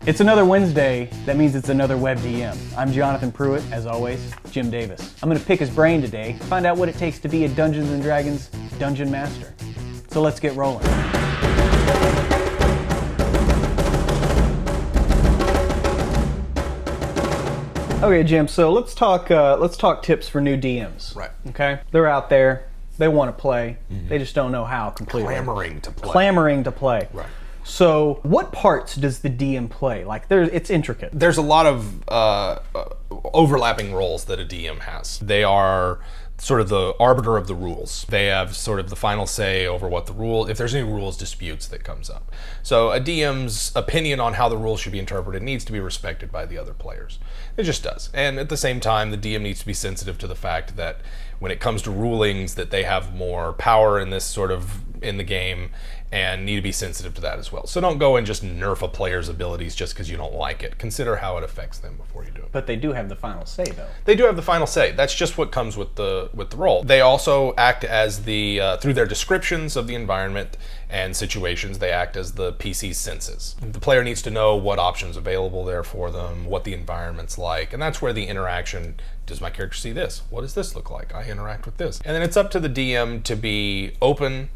It's another Wednesday. That means it's another Web DM. I'm Jonathan Pruitt, as always, Jim Davis. I'm gonna pick his brain today, find out what it takes to be a Dungeons & Dragons Dungeon Master. So let's get rolling. Okay, Jim, so let's talk tips for new DMs. Right. Okay? They're out there, they want to play, they just don't know how completely. Clamoring to play. Clamoring to play. Right. So, what parts does the DM play? Like, it's intricate. There's a lot of overlapping roles that a DM has. They are sort of the arbiter of the rules. They have sort of the final say over what the rule, if there's any rules disputes that comes up. So a DM's opinion on how the rules should be interpreted needs to be respected by the other players. It just does. And at the same time, the DM needs to be sensitive to the fact that when it comes to rulings, that they have more power in this sort of, in the game, and need to be sensitive to that as well. So don't go and just nerf a player's abilities just because you don't like it. Consider how it affects them before you do it. But they do have the final say, though. They do have the final say. That's just what comes with the role. They also act as the through their descriptions of the environment and situations, they act as the PC's senses. The player needs to know what options available there for them, what the environment's like, and that's where the interaction. Does my character see this? What does this look like? I interact with this. And then it's up to the DM to be open,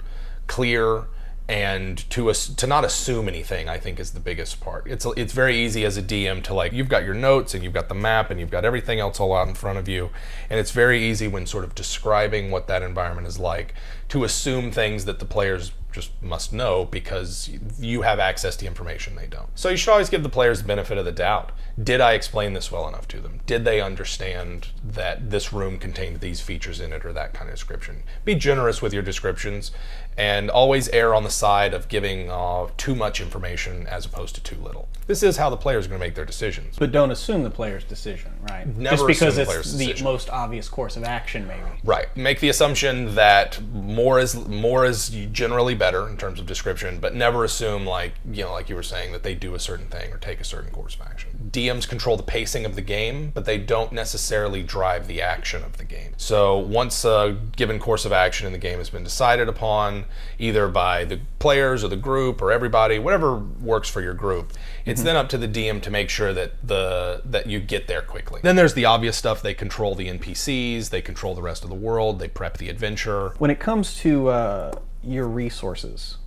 clear, and to not assume anything, I think, is the biggest part. It's very easy as a DM to, like, you've got your notes and you've got the map and you've got everything else all out in front of you, and it's very easy when sort of describing what that environment is like to assume things that the players just must know because you have access to information they don't. So you should always give the players the benefit of the doubt. Did I explain this well enough to them? Did they understand that this room contained these features in it or that kind of description? Be generous with your descriptions and always err on the side of giving too much information as opposed to too little. This is how the players are going to make their decisions. But don't assume the player's decision, right? Never just because assume the it's player's the decision. most obvious course of action, maybe. Right. Make the assumption that more is generally better in terms of description, but never assume, like you were saying, that they do a certain thing or take a certain course of action. DMs control the pacing of the game, but they don't necessarily drive the action of the game. So once a given course of action in the game has been decided upon, either by the players or the group or everybody, whatever works for your group, it's then up to the DM to make sure that you get there quickly. Then there's the obvious stuff. They control the NPCs, they control the rest of the world, they prep the adventure. When it comes to your resources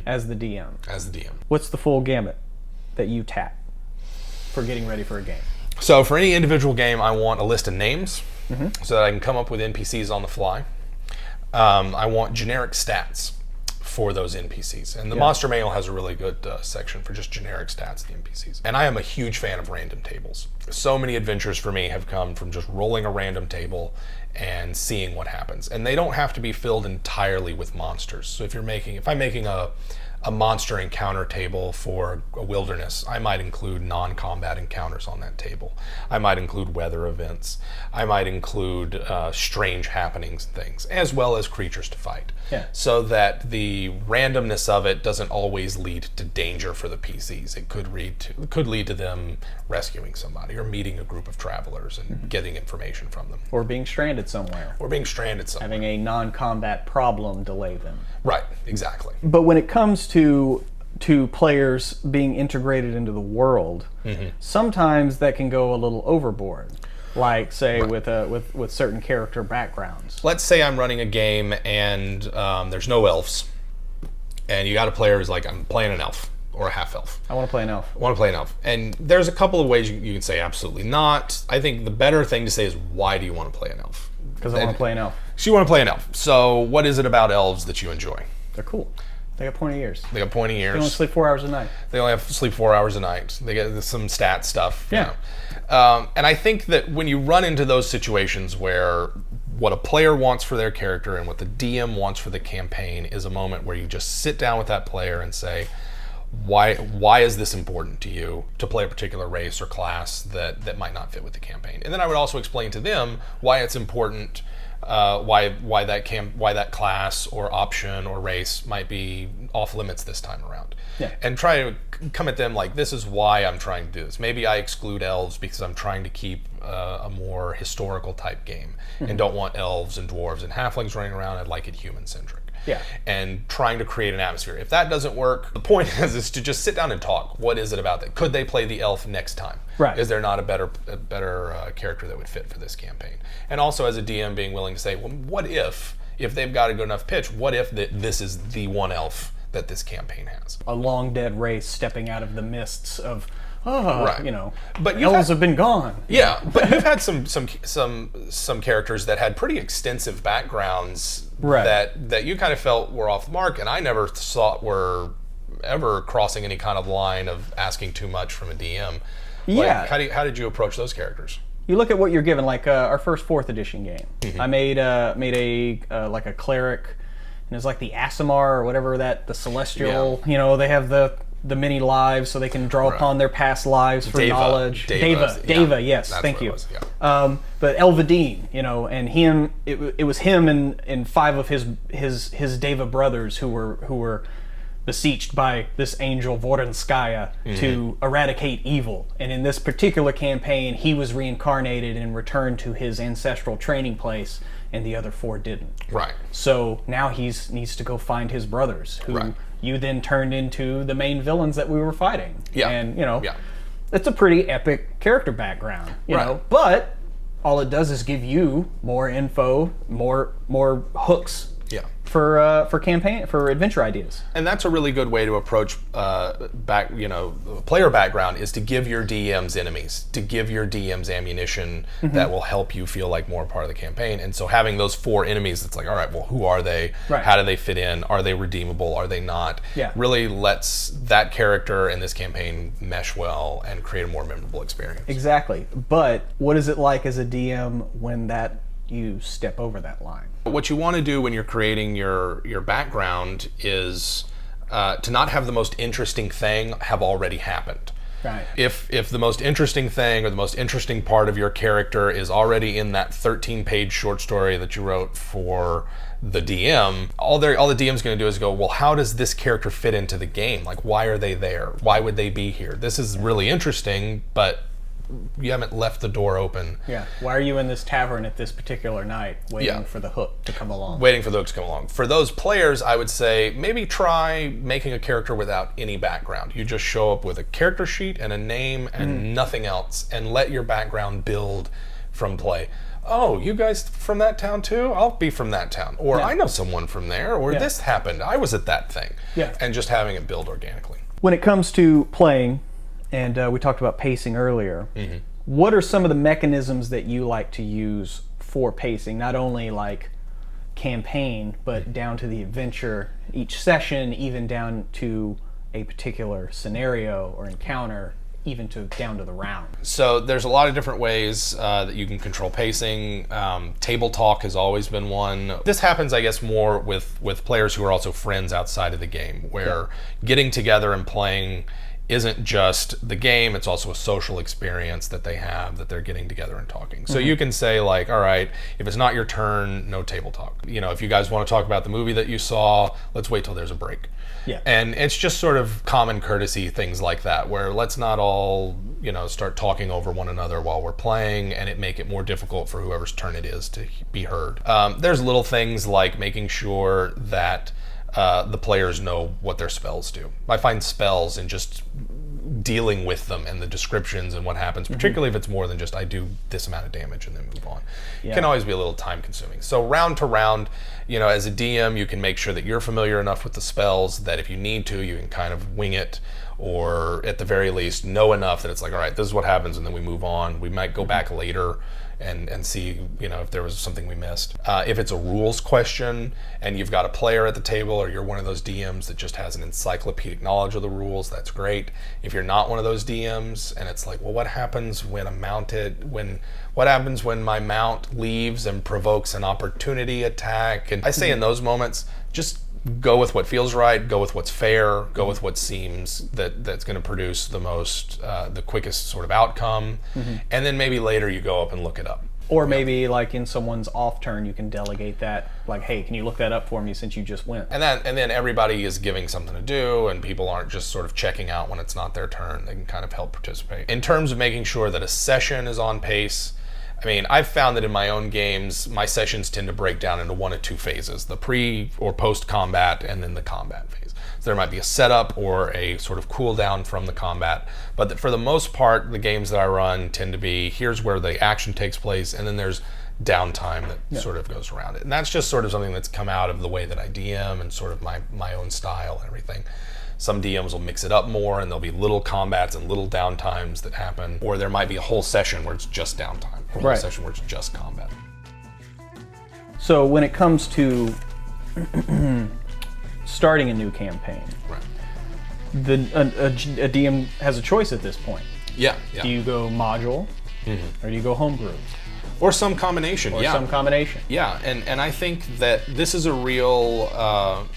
as the DM, what's the full gamut that you tap for getting ready for a game? So for any individual game, I want a list of names so that I can come up with NPCs on the fly. I want generic stats for those NPCs. And the Monster Manual has a really good section for just generic stats of the NPCs. And I am a huge fan of random tables. So many adventures for me have come from just rolling a random table and seeing what happens. And they don't have to be filled entirely with monsters. So if I'm making a monster encounter table for a wilderness, I might include non-combat encounters on that table. I might include weather events. I might include strange happenings and things, as well as creatures to fight. Yeah. So that the randomness of it doesn't always lead to danger for the PCs. It could lead to them rescuing somebody or meeting a group of travelers and getting information from them. Or being stranded somewhere. Having a non-combat problem delay them. Right, exactly. But when it comes to players being integrated into the world, sometimes that can go a little overboard. Like, say, with certain character backgrounds. Let's say I'm running a game and there's no elves, and you got a player who's like, I'm playing an elf or a half elf. I want to play an elf. And there's a couple of ways you can say absolutely not. I think the better thing to say is, why do you want to play an elf? Because I want to play an elf. So you want to play an elf. So what is it about elves that you enjoy? They're cool. They got pointy ears. They only sleep 4 hours a night. They only have to sleep 4 hours a night. They get some stat stuff. Yeah. And I think that when you run into those situations where what a player wants for their character and what the DM wants for the campaign is a moment where you just sit down with that player and say, why is this important to you to play a particular race or class that might not fit with the campaign? And then I would also explain to them why it's important, why that class or option or race might be off limits this time around. Yeah. And try to come at them like, this is why I'm trying to do this. Maybe I exclude elves because I'm trying to keep a more historical type game and don't want elves and dwarves and halflings running around. I'd like it human centric. Yeah. and trying to create an atmosphere. If that doesn't work, the point is to just sit down and talk. What is it about that? Could they play the elf next time? Right. Is there not a better character that would fit for this campaign? And also as a DM being willing to say, well, what if they've got a good enough pitch, what if this is the one elf that this campaign has? A long dead race stepping out of the mists of, Right. but elves have been gone. Yeah, but you've had some characters that had pretty extensive backgrounds that you kind of felt were off the mark, and I never thought were ever crossing any kind of line of asking too much from a DM. Yeah. How did you approach those characters? You look at what you're given, like our first 4th edition game. I made a like a cleric, and it's like the Aasimar or whatever the celestial. Yeah. They have the many lives, so they can draw upon their past lives for knowledge. Deva, yes, thank you. But Elvedine, and him, it was him and 5 of his Deva brothers who were beseeched by this angel Voronskaya to eradicate evil. And in this particular campaign, he was reincarnated and returned to his ancestral training place, and the other 4 didn't. Right. So now he needs to go find his brothers, who you then turned into the main villains that we were fighting. Yeah. And, it's a pretty epic character background, you know. But all it does is give you more info, more hooks. Yeah. For campaign, for adventure ideas. And that's a really good way to approach player background, is to give your DMs enemies, to give your DMs ammunition that will help you feel like more part of the campaign. And so having those 4 enemies, it's like, all right, well, who are they? Right. How do they fit in? Are they redeemable? Are they not? Yeah. Really lets that character and this campaign mesh well and create a more memorable experience. Exactly. But what is it like as a DM when you step over that line? What you want to do when you're creating your background is to not have the most interesting thing have already happened. Right. If the most interesting thing or the most interesting part of your character is already in that 13-page short story that you wrote for the DM, all the DM's going to do is go, well, how does this character fit into the game? Like, why are they there? Why would they be here? This is really interesting, but you haven't left the door open. Yeah. Why are you in this tavern at this particular night waiting for the hook to come along? Waiting for the hook to come along. For those players, I would say maybe try making a character without any background. You just show up with a character sheet and a name and nothing else, and let your background build from play. Oh, you guys from that town too? I'll be from that town. Or I know someone from there, or this happened. I was at that thing. Yeah. And just having it build organically. When it comes to playing, and we talked about pacing earlier, what are some of the mechanisms that you like to use for pacing? Not only like campaign, but down to the adventure, each session, even down to a particular scenario or encounter, even down to the round. So there's a lot of different ways that you can control pacing. Table talk has always been one. This happens, I guess, more with players who are also friends outside of the game, where getting together and playing isn't just the game, it's also a social experience that they have, that they're getting together and talking. So you can say, like, all right, if it's not your turn, no table talk. If you guys want to talk about the movie that you saw, let's wait till there's a break. Yeah. And it's just sort of common courtesy things like that, where let's not all, start talking over one another while we're playing, and make it more difficult for whoever's turn it is to be heard. There's little things like making sure that the players know what their spells do. I find spells and just dealing with them and the descriptions and what happens, particularly if it's more than just I do this amount of damage and then move on. It can always be a little time consuming. So round to round, as a DM, you can make sure that you're familiar enough with the spells that if you need to, you can kind of wing it, or at the very least know enough that it's like, all right, this is what happens, and then we move on. We might go back later and see, if there was something we missed. If it's a rules question and you've got a player at the table, or you're one of those DMs that just has an encyclopedic knowledge of the rules, that's great. If you're not one of those DMs and it's like, well, what happens when what happens when my mount leaves and provokes an opportunity attack? And I say in those moments, just go with what feels right, go with what's fair, go with what seems that's going to produce the quickest sort of outcome, and then maybe later you go up and look it up. Or maybe like in someone's off turn, you can delegate that, like, hey, can you look that up for me since you just went? And then everybody is giving something to do, and people aren't just sort of checking out when it's not their turn. They can kind of help participate. In terms of making sure that a session is on pace, I mean, I've found that in my own games, my sessions tend to break down into one of two phases, the pre or post combat and then the combat phase. So there might be a setup or a sort of cool down from the combat, but for the most part, the games that I run tend to be, here's where the action takes place, and then there's downtime that sort of goes around it. And that's just sort of something that's come out of the way that I DM and sort of my own style and everything. Some DMs will mix it up more, and there'll be little combats and little downtimes that happen, or there might be a whole session where it's just downtime, or a whole session where it's just combat. So when it comes to starting a new campaign, Right. a DM has a choice at this point. Yeah. Do you go module, or do you go homebrew? Or some combination, Or some combination. Yeah, and I think that this is a real,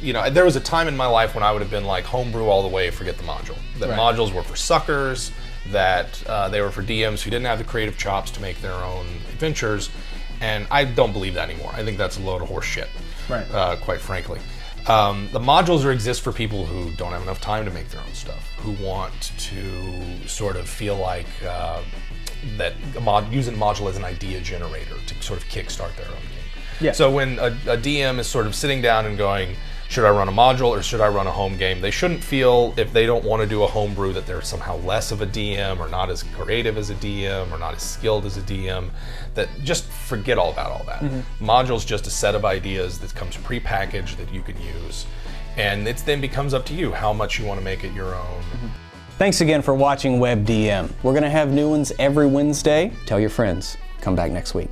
there was a time in my life when I would have been like homebrew all the way, forget the module. That modules were for suckers, that they were for DMs who didn't have the creative chops to make their own adventures, and I don't believe that anymore. I think that's a load of horse shit, quite frankly. The modules exist for people who don't have enough time to make their own stuff, who want to sort of feel like that using module as an idea generator to sort of kickstart their own game. Yeah. So when a DM is sort of sitting down and going, should I run a module or should I run a home game? They shouldn't feel, if they don't want to do a homebrew, that they're somehow less of a DM or not as creative as a DM or not as skilled as a DM. That just forget all about all that. Module's just a set of ideas that comes pre-packaged that you can use, and it then becomes up to you how much you want to make it your own. Thanks again for watching WebDM. We're going to have new ones every Wednesday. Tell your friends. Come back next week.